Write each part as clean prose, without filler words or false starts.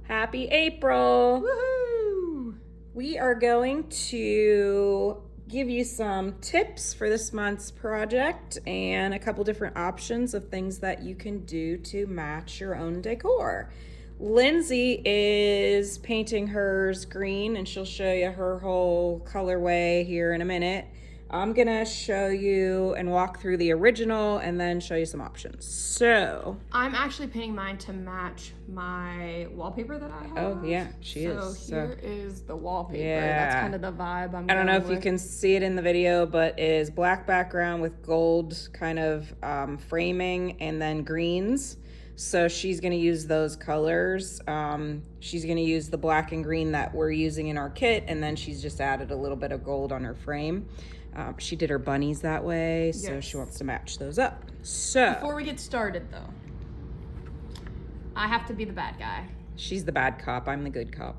Happy April! Woohoo! We are going to give you some tips for this month's project and a couple different options of things that you can do to match your own decor. Lindsay is painting hers green and she'll show you her whole colorway here in a minute. I'm gonna show you and walk through the original and then show you some options. So I'm actually painting mine to match my wallpaper that I have. Oh yeah, she is. So here is the wallpaper. Yeah. That's kind of the vibe I'm I don't know going if you with. can see it in the video, but it is black background with gold kind of framing and then greens. So she's going to use those colors. She's going to use the black and green that we're using in our kit, and then she's just added a little bit of gold on her frame. She did her bunnies that way, so Yes. she wants to match those up. So Before we get started, though, I have to be the bad guy. she's the bad cop. I'm the good cop.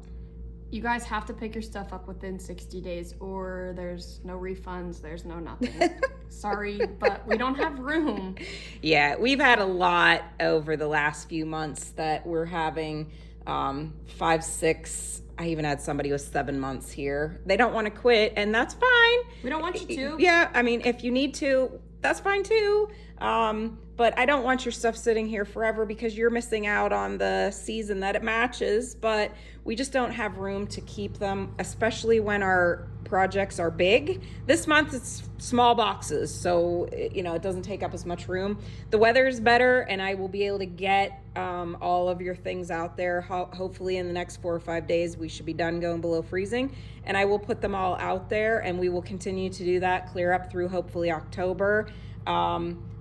You guys have to pick your stuff up within 60 days or there's no refunds, there's no nothing. Sorry, but we don't have room. Yeah, we've had a lot over the last few months that we're having 5, 6. I even had somebody with 7 months here. They don't want to quit, and that's fine. We don't want you to. Yeah, I mean, if you need to, that's fine too. But I don't want your stuff sitting here forever because you're missing out on the season that it matches. But we just don't have room to keep them, especially when our projects are big. This month it's small boxes, so it doesn't take up as much room. The weather is better, and I will be able to get all of your things out there. Hopefully in the next 4 or 5 days we should be done going below freezing, and I will put them all out there, and we will continue to do that, clear up through hopefully October.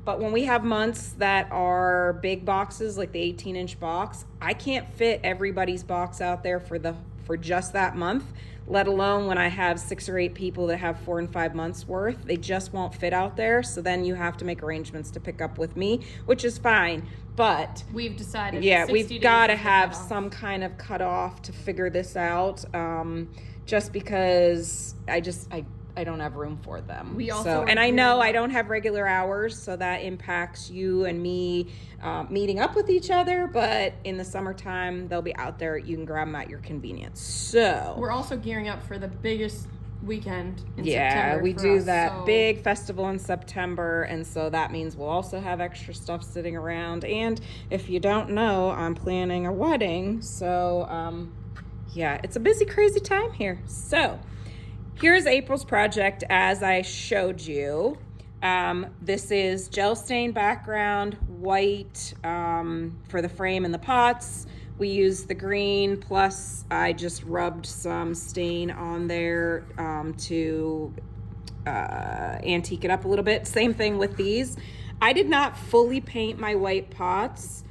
But when we have months that are big boxes, like the 18-inch box, I can't fit everybody's box out there for just that month, let alone when I have 6 or 8 people that have 4 and 5 months worth. They just won't fit out there. So then you have to make arrangements to pick up with me, which is fine. But We've decided. yeah, 60 we've days got to is the have cutoff. some kind of cutoff to figure this out. Just because I don't have room for them. We also so, are and I know gearing I don't have regular hours, so that impacts you and me meeting up with each other. But in the summertime, they'll be out there. You can grab them at your convenience. So We're also gearing up for the biggest weekend in yeah, September. we for do us, that so big festival in September, and so that means we'll also have extra stuff sitting around. And if you don't know, I'm planning a wedding, so yeah, it's a busy, crazy time here. So here's April's project as I showed you. This is gel stain background, white for the frame and the pots. We used the green, plus I just rubbed some stain on there to antique it up a little bit. Same thing with these. I did not fully paint my white pots.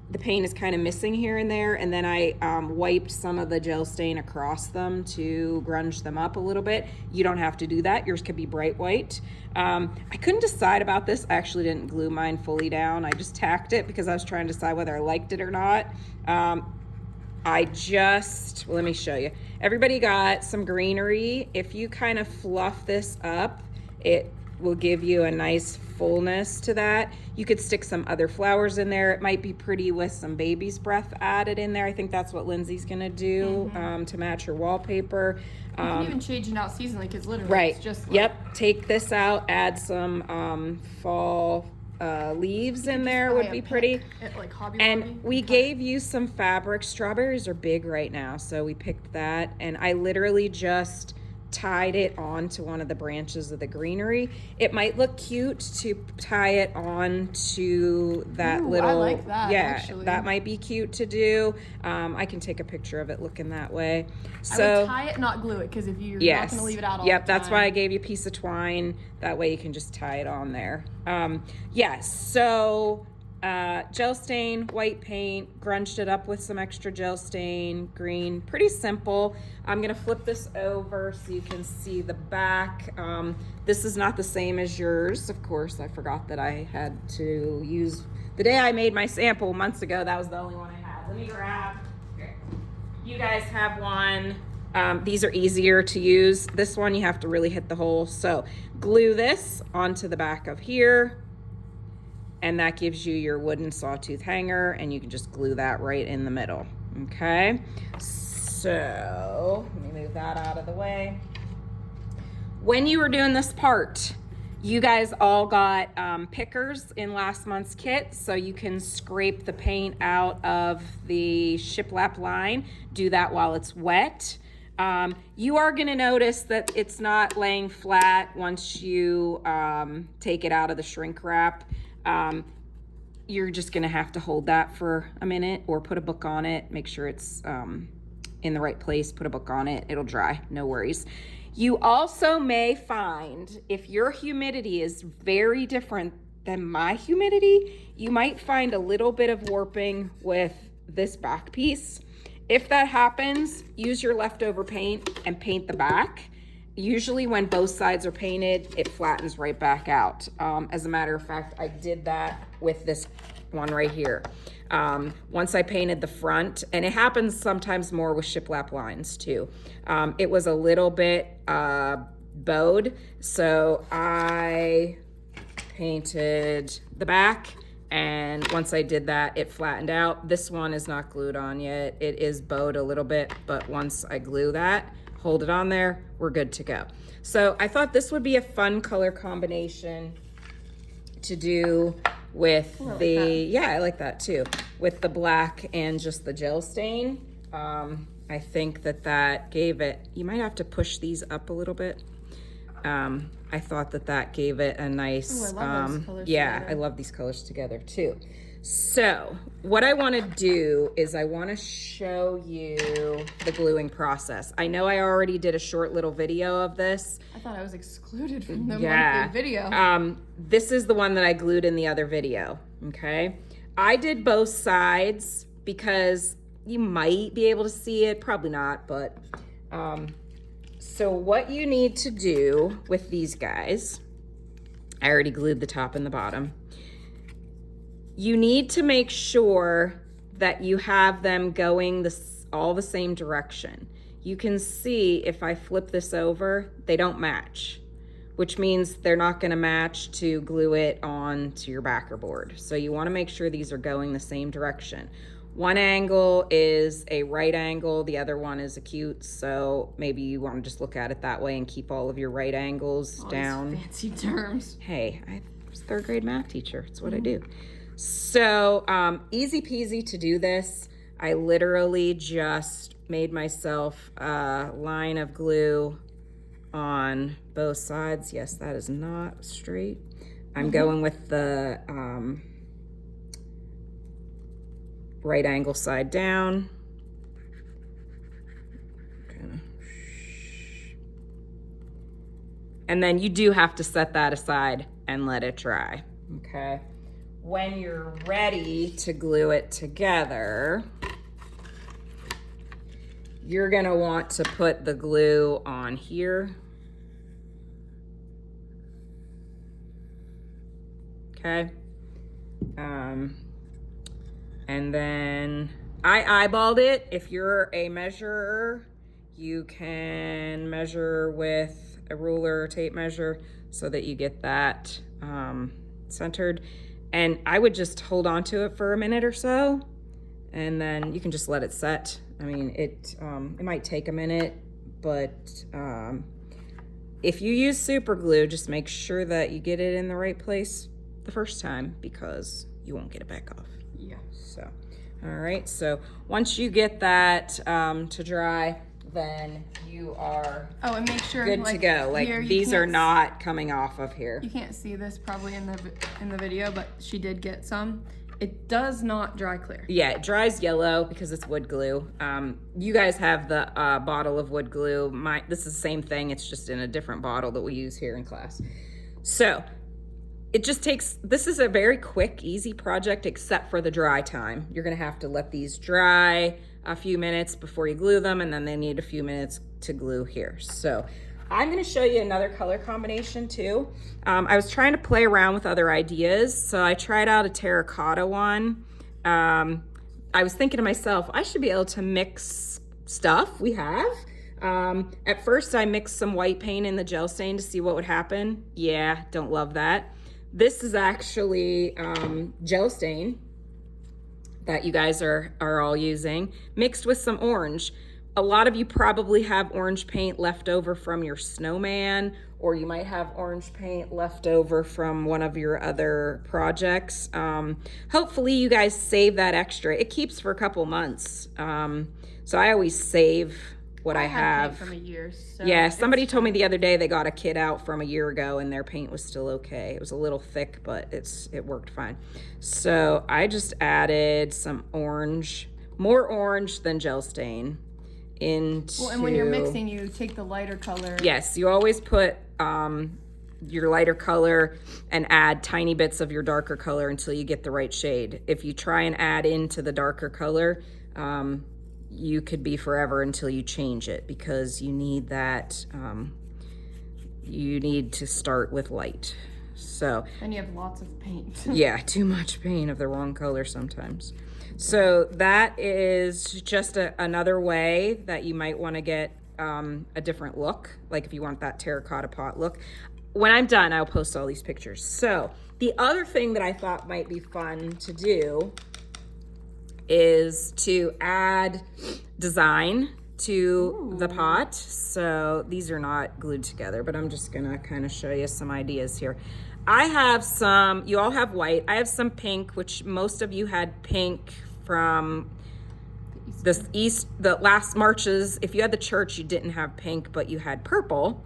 The paint is kind of missing here and there, and then I wiped some of the gel stain across them to grunge them up a little bit. You don't have to do that. Yours could be bright white. I couldn't decide about this. I actually didn't glue mine fully down. I just tacked it because I was trying to decide whether I liked it or not. Let me show you. Everybody got some greenery. If you kind of fluff this up, it will give you a nice fullness to that. You could stick some other flowers in there. It might be pretty with some baby's breath added in there. I think that's what Lindsay's gonna do to match her wallpaper. you can even change it out seasonally because literally Right. it's just Yep. Take this out, add some fall leaves in there would be pretty. At like Hobby And Lobby. we gave you some fabric. Strawberries are big right now, so we picked that. And I literally just tied it onto one of the branches of the greenery. It might look cute to tie it on to that Ooh, little. I like that, Yeah, actually. that might be cute to do. I can take a picture of it looking that way. I So would tie it, not glue it, because if you're not yes. going to leave it out all Yep, the time. that's why I gave you a piece of twine. That way you can just tie it on there. Yes, so gel stain, white paint, grunged it up with some extra gel stain, green. Pretty simple. I'm gonna flip this over so you can see the back. This is not the same as yours. Of course, I forgot that I had to use, the day I made my sample months ago, that was the only one I had. Let me grab, here. You guys have one. These are easier to use. This one you have to really hit the hole. So glue this onto the back of here. and that gives you your wooden sawtooth hanger, and you can just glue that right in the middle. Okay, so let me move that out of the way. When you were doing this part, you guys all got pickers in last month's kit, so you can scrape the paint out of the shiplap line. Do that while it's wet. You are going to notice that it's not laying flat once you take it out of the shrink wrap. You're just going to have to hold that for a minute or put a book on it. Make sure it's in the right place. Put a book on it. It'll dry. No worries. You also may find, if your humidity is very different than my humidity, you might find a little bit of warping with this back piece. If that happens, use your leftover paint and paint the back. Usually when both sides are painted, it flattens right back out. As a matter of fact, I did that with this one right here. Once I painted the front, and it happens sometimes more with shiplap lines too. It was a little bit bowed, so I painted the back, and once I did that, it flattened out. This one is not glued on yet. It is bowed a little bit, but once I glue that, hold it on there, we're good to go. So I thought this would be a fun color combination to do with I like that too, with the black and just the gel stain. I think that gave it, you might have to push these up a little bit. I thought that gave it a nice, I love those colors yeah, together. I love these colors together too. So what I want to do is I want to show you the gluing process. I know I already did a short little video of this. I thought I was excluded from the Yeah. monthly video. This is the one that I glued in the other video, okay? I did both sides because you might be able to see it, probably not, but so what you need to do with these guys, I already glued the top and the bottom. You need to make sure that you have them going all the same direction. You can see if I flip this over, they don't match, which means they're not going to match to glue it onto your backer board. So you want to make sure these are going the same direction. One angle is a right angle, the other one is acute, so maybe you want to just look at it that way and keep all of your right angles down. These fancy terms. Hey, I was a third grade math teacher. It's what I do. So easy peasy to do this. I literally just made myself a line of glue on both sides. Yes, that is not straight. I'm going with the right angle side down. And then you do have to set that aside and let it dry, okay? When you're ready to glue it together, you're gonna want to put the glue on here. Okay. And then I eyeballed it. If you're a measurer, you can measure with a ruler or tape measure so that you get that centered. And I would just hold on to it for a minute or so, and then you can just let it set. I mean, it might take a minute, but if you use super glue, just make sure that you get it in the right place the first time, because you won't get it back off. Yeah. So, all right, so once you get that to dry, then you are and make sure good to go. Like, here, these are not coming off of here. You can't see this probably in the video, but she did get some. It does not dry clear. Yeah, it dries yellow because it's wood glue. You guys have the bottle of wood glue. This is the same thing. It's just in a different bottle that we use here in class. So it just takes, this is a very quick, easy project except for the dry time. You're gonna have to let these dry a few minutes before you glue them, and then they need a few minutes to glue here. So I'm gonna show you another color combination too. I was trying to play around with other ideas, so I tried out a terracotta one. I was thinking to myself, I should be able to mix stuff we have. At first I mixed some white paint in the gel stain to see what would happen. Yeah, don't love that. This is actually gel stain that you guys are all using, mixed with some orange. A lot of you probably have orange paint left over from your snowman, or you might have orange paint left over from one of your other projects. Hopefully you guys save that extra. It keeps for a couple months. So I always save what I have. Paint from a year. So yeah, somebody told me the other day they got a kit out from a year ago and their paint was still okay. It was a little thick, but it worked fine. So I just added some orange, more orange than gel stain into... Well, and when you're mixing, you take the lighter color. Yes, you always put your lighter color and add tiny bits of your darker color until you get the right shade. If you try and add into the darker color, you could be forever until you change it, because you need that, you need to start with light. So, and you have lots of paint. yeah, too much paint of the wrong color sometimes. So that is just another way that you might want to get a different look, like if you want that terracotta pot look. When I'm done, I'll post all these pictures. So the other thing that I thought might be fun to do is to add design to the pot. So these are not glued together, but I'm just gonna kind of show you some ideas here. I have some, you all have white. I have some pink, which most of you had pink from the last marches. If you had the church, you didn't have pink, but you had purple,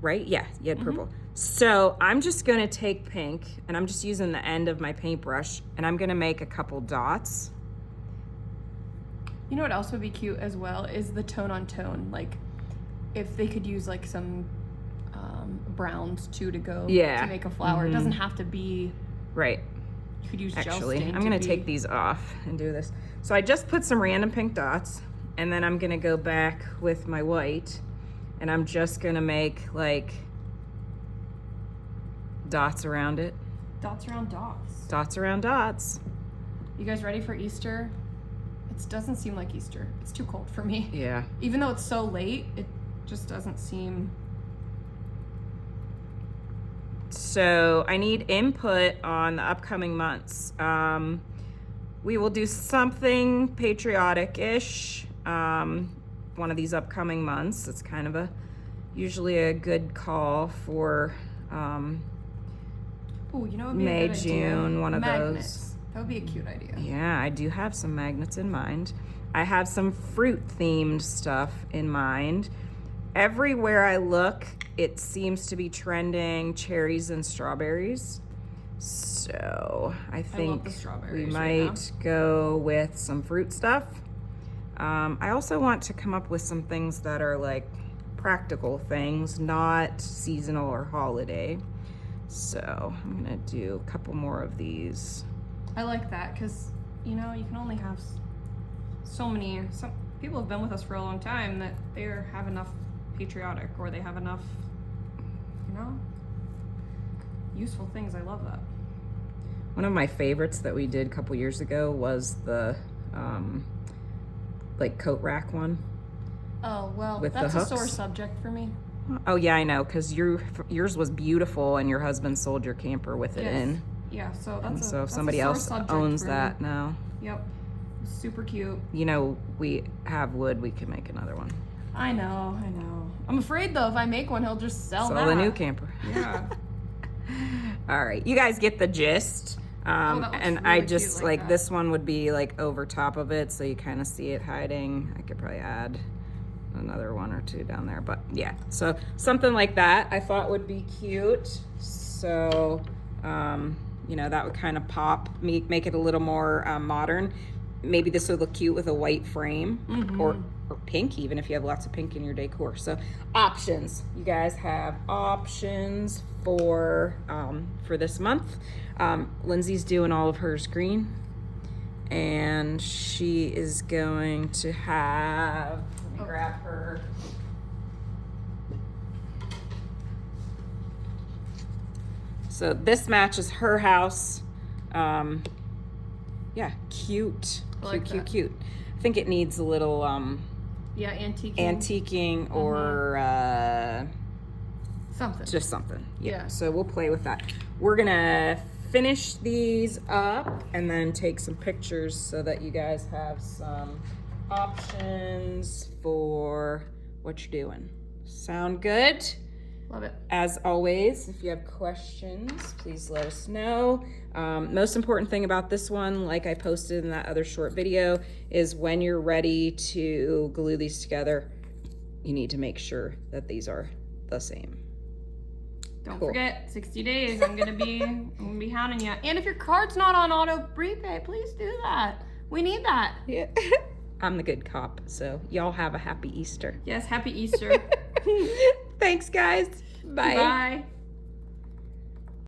right? Yeah, you had purple. So I'm just gonna take pink, and I'm just using the end of my paintbrush, and I'm gonna make a couple dots. You know what else would be cute as well is the tone on tone. Like if they could use like some browns too to go to make a flower. It doesn't have to be right. You could use Actually, gel stain. I'm gonna take these off and do this. So I just put some random pink dots, and then I'm gonna go back with my white, and I'm just gonna make like dots around it. Dots around dots. Dots around dots. You guys ready for Easter? It doesn't seem like Easter. It's too cold for me. Yeah. Even though it's so late, it just doesn't seem... So I need input on the upcoming months. We will do something patriotic-ish one of these upcoming months. It's kind of usually a good call for May, June, one of those. That would be a cute idea. Yeah, I do have some magnets in mind. I have some fruit-themed stuff in mind. Everywhere I look, it seems to be trending cherries and strawberries. So I think we might go with some fruit stuff. I also want to come up with some things that are like practical things, not seasonal or holiday. So I'm gonna do a couple more of these. I like that because, you know, you can only have so many. Some people have been with us for a long time that they have enough patriotic, or they have enough, you know, useful things. I love that. One of my favorites that we did a couple years ago was the like coat rack one. Oh, well, with that's the a hooks. sore subject for me. Oh yeah, I know, because yours was beautiful and your husband sold your camper with it in. Yeah, so that's so if somebody else owns that now. Yep. Super cute. You know, we have wood, we can make another one. I know. I'm afraid though, if I make one, he'll just sell the new camper. Yeah. All right, you guys get the gist. And I just like this one would be like over top of it, so you kind of see it hiding. I could probably add another one or two down there, but yeah, so something like that I thought would be cute. So you know, that would kind of pop, make it a little more modern. Maybe this would look cute with a white frame, or pink, even if you have lots of pink in your decor. So options, you guys have options for this month. Lindsay's doing all of hers green, and she is going to have, let me grab her. So this matches her house. Yeah, cute. Cute. I think it needs a little yeah, antiquing or Something. Just something. Yeah. So we'll play with that. We're gonna finish these up and then take some pictures so that you guys have some options for what you're doing. Sound good? Love it. As always, if you have questions, please let us know. Most important thing about this one, like I posted in that other short video, is when you're ready to glue these together, you need to make sure that these are the same. Don't Cool. forget, 60 days. I'm gonna be hounding you. And if your card's not on auto prepay, please do that. We need that. Yeah. I'm the good cop, so y'all have a happy Easter. Yes, happy Easter. Thanks, guys. Bye. Bye.